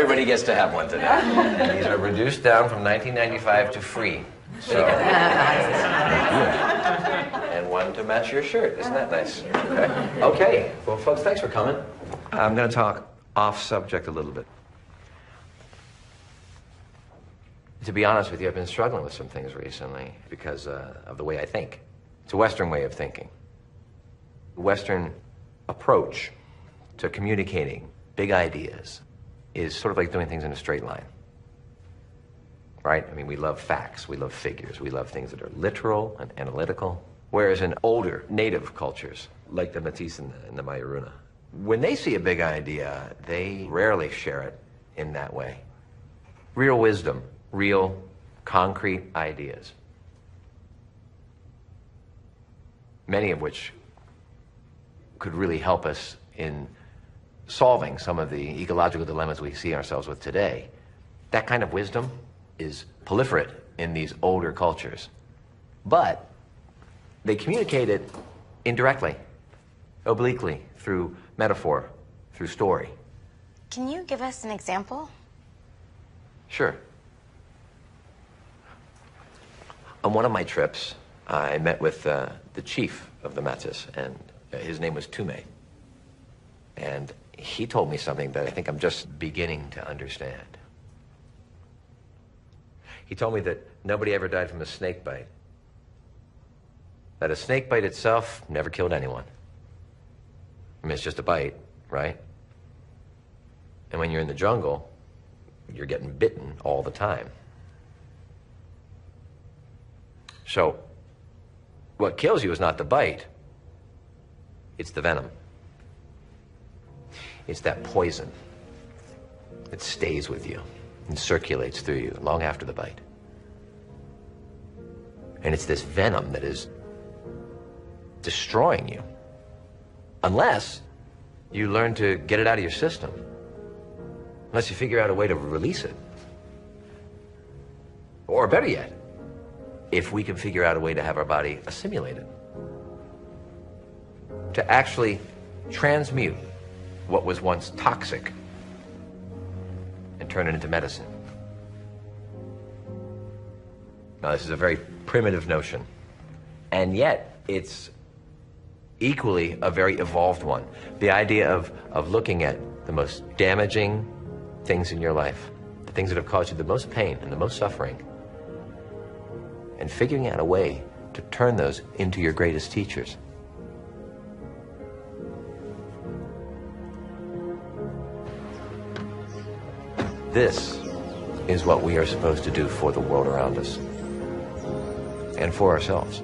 everybody gets to have one today. These are reduced down from 1995 to free. So, and one to match your shirt. Isn't that nice? Okay. Well, folks, thanks for coming. I'm going to talk off subject a little bit. To be honest with you, I've been struggling with some things recently because of the way I think. It's a Western way of thinking. The Western approach to communicating big ideas is sort of like doing things in a straight line. Right? I mean, we love facts, we love figures, we love things that are literal and analytical. Whereas in older native cultures, like the Métis and the Mayuruna, when they see a big idea, they rarely share it in that way. Real wisdom, real concrete ideas, many of which could really help us in solving some of the ecological dilemmas we see ourselves with today. That kind of wisdom is proliferate in these older cultures. But they communicate it indirectly, obliquely, through metaphor, through story. Can you give us an example? Sure. On one of my trips, I met with the chief of the Métis, and his name was Tume. And he told me something that I think I'm just beginning to understand. He told me that nobody ever died from a snake bite. That a snake bite itself never killed anyone. I mean, it's just a bite, right? And when you're in the jungle, you're getting bitten all the time. So, what kills you is not the bite, it's the venom. It's that poison that stays with you and circulates through you long after the bite. And it's this venom that is destroying you, unless you learn to get it out of your system, unless you figure out a way to release it. Or better yet, if we can figure out a way to have our body assimilate it, to actually transmute what was once toxic and turn it into medicine. Now, this is a very primitive notion, and yet it's equally a very evolved one. The idea of looking at the most damaging things in your life, the things that have caused you the most pain and the most suffering, and figuring out a way to turn those into your greatest teachers. This is what we are supposed to do for the world around us and for ourselves.